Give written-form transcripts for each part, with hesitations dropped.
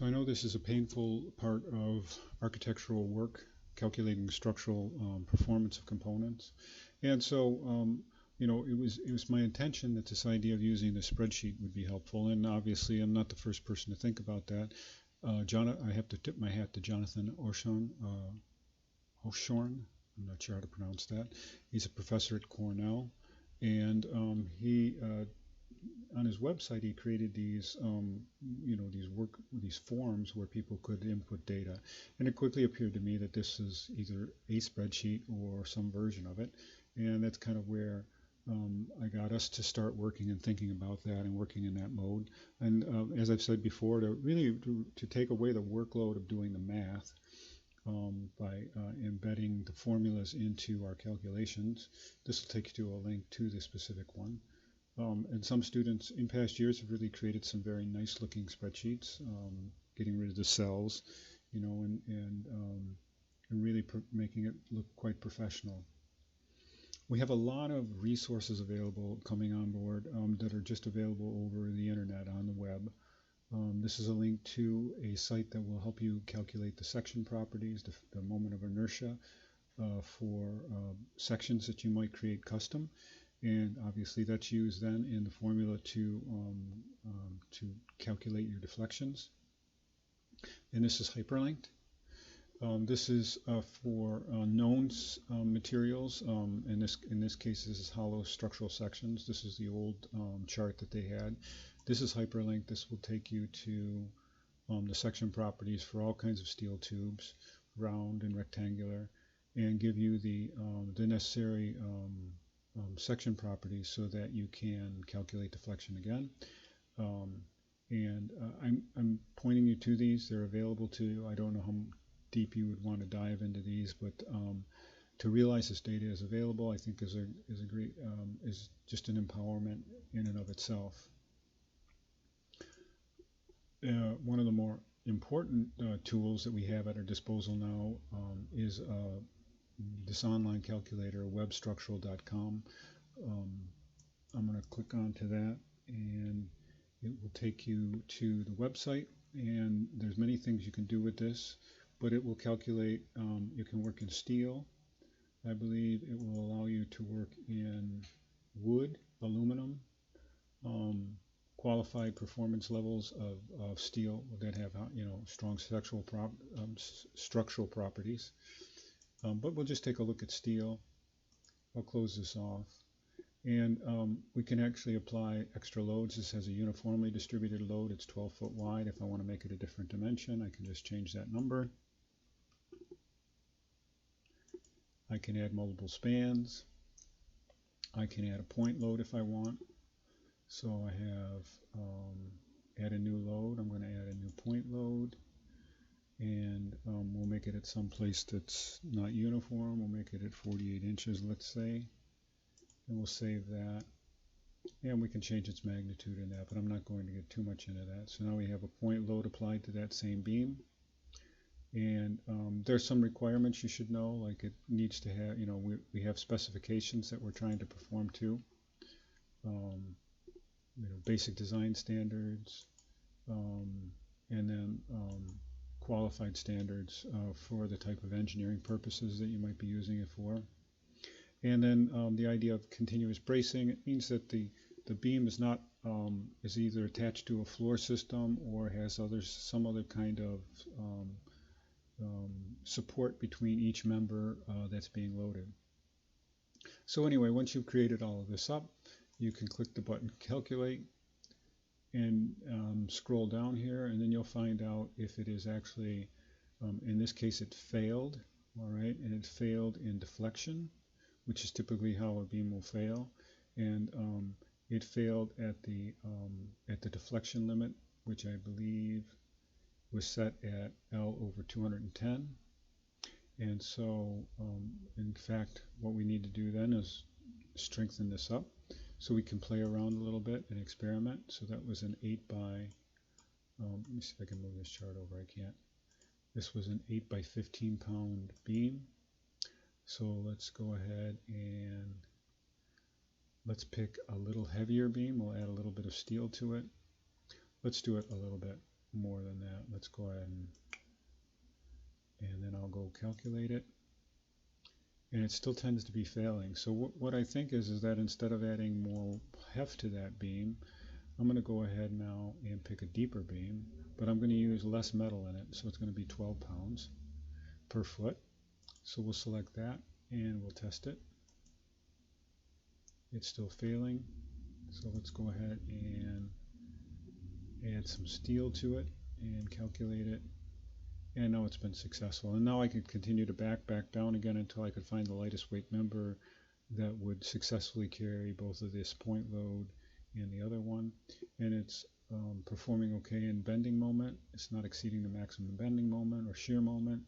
So I know this is a painful part of architectural work, calculating structural performance of components. And so, it was my intention that this idea of using the spreadsheet would be helpful. And obviously, I'm not the first person to think about that. I have to tip my hat to Jonathan Oshorn. I'm not sure how to pronounce that. He's a professor at Cornell, and he on his website he created these these forms where people could input data, and it quickly appeared to me that this is either a spreadsheet or some version of it, and that's kind of where I got us to start working and thinking about that and working in that mode. And as I've said before, to take away the workload of doing the math by embedding the formulas into our calculations. This will take you to a link to the specific one. And some students in past years have really created some very nice looking spreadsheets, getting rid of the cells, and really making it look quite professional. We have a lot of resources available coming on board that are just available over the internet on the web. This is a link to a site that will help you calculate the section properties, the moment of inertia for sections that you might create custom. And obviously that's used then in the formula to calculate your deflections. And this is hyperlinked. This is for known materials. In this case, this is hollow structural sections. This is the old chart that they had. This is hyperlinked. This will take you to the section properties for all kinds of steel tubes, round and rectangular, and give you the necessary section properties so that you can calculate deflection again. I'm pointing you to these. They're available to you. I don't know how deep you would want to dive into these, but to realize this data is available, I think is just an empowerment in and of itself. One of the more important tools that we have at our disposal now is this online calculator, webstructural.com. I'm going to click onto that, and it will take you to the website, and there's many things you can do with this, but it will calculate, you can work in steel. I believe it will allow you to work in wood, aluminum, qualified performance levels of steel that have strong structural properties. But we'll just take a look at steel. I'll close this off. And we can actually apply extra loads. This has a uniformly distributed load. It's 12 foot wide. If I want to make it a different dimension, I can just change that number. I can add multiple spans. I can add a point load if I want. So I have add a new load. I'm going to add a new point load. And we'll make it at some place that's not uniform. We'll make it at 48 inches, let's say. And we'll save that. And we can change its magnitude in that, but I'm not going to get too much into that. So now we have a point load applied to that same beam. And there's some requirements you should know, like it needs to have, we have specifications that we're trying to perform to. Basic design standards, and then qualified standards for the type of engineering purposes that you might be using it for. And then the idea of continuous bracing, it means that the beam is not is either attached to a floor system or has some other kind of support between each member that's being loaded. So anyway, once you've created all of this up, you can click the button Calculate and scroll down here, and then you'll find out if it is actually, in this case it failed, all right, and it failed in deflection, which is typically how a beam will fail, and it failed at the deflection limit, which I believe was set at L over 210. And so in fact what we need to do then is strengthen this up so we can play around a little bit and experiment. So that was an 8 by let me see if I can move this chart over. I can't. This was an 8 by 15 pound beam. So let's go ahead and let's pick a little heavier beam. We'll add a little bit of steel to it. Let's do it a little bit more than that. let's go ahead and then I'll go calculate it. And it still tends to be failing. So what I think is that instead of adding more heft to that beam, I'm going to go ahead now and pick a deeper beam, but I'm going to use less metal in it. So it's going to be 12 pounds per foot. So we'll select that and we'll test it. It's still failing. So let's go ahead and add some steel to it and calculate it. And now it's been successful. And now I can continue to back down again until I could find the lightest weight member that would successfully carry both of this point load and the other one. And it's performing okay in bending moment. It's not exceeding the maximum bending moment or shear moment.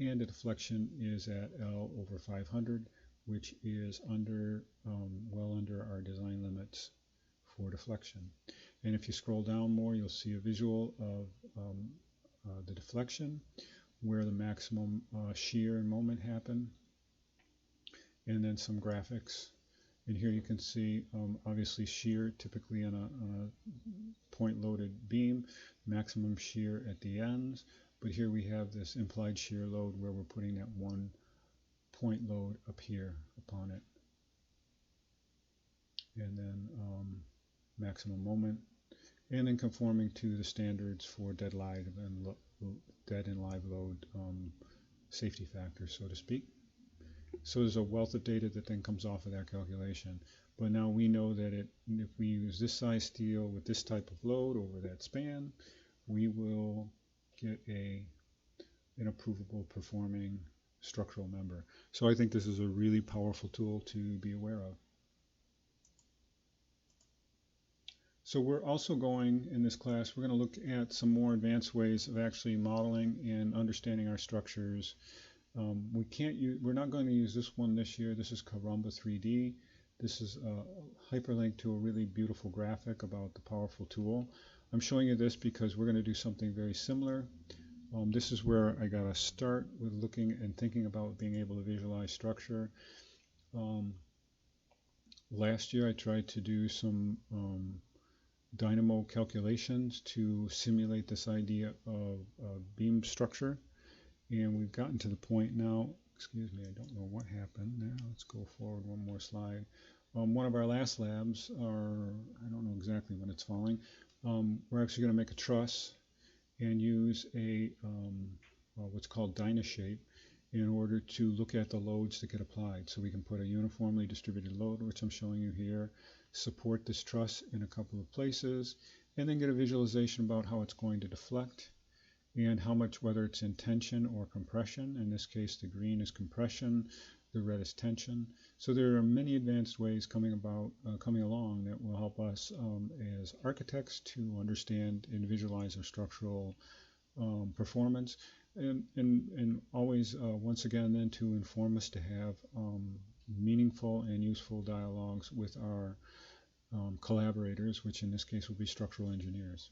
And the deflection is at L over 500, which is well under our design limits for deflection. And if you scroll down more, you'll see a visual of the deflection, where the maximum shear and moment happen, and then some graphics. And here you can see obviously shear typically on a point loaded beam, maximum shear at the ends, but here we have this implied shear load where we're putting that one point load up here upon it, and then maximum moment, and then conforming to the standards for dead and live load safety factors, so to speak. So there's a wealth of data that then comes off of that calculation. But now we know that if we use this size steel with this type of load over that span, we will get an approvable performing structural member. So I think this is a really powerful tool to be aware of. So we're also going, in this class, we're going to look at some more advanced ways of actually modeling and understanding our structures. We're not going to use this one this year. This is Caramba 3D. This is a hyperlink to a really beautiful graphic about the powerful tool. I'm showing you this because we're going to do something very similar. This is where I got to start with looking and thinking about being able to visualize structure. Last year I tried to do some dynamo calculations to simulate this idea of beam structure, and we've gotten to the point now, excuse me, I don't know what happened there. Let's go forward one more slide. One of our last labs I don't know exactly when it's falling, we're actually going to make a truss and use a what's called DynaShape in order to look at the loads that get applied. So we can put a uniformly distributed load, which I'm showing you here, support this truss in a couple of places, and then get a visualization about how it's going to deflect and how much, whether it's in tension or compression. In this case, the green is compression, the red is tension. So there are many advanced ways coming along that will help us as architects to understand and visualize our structural performance, and always once again then to inform us to have meaningful and useful dialogues with our collaborators, which in this case will be structural engineers.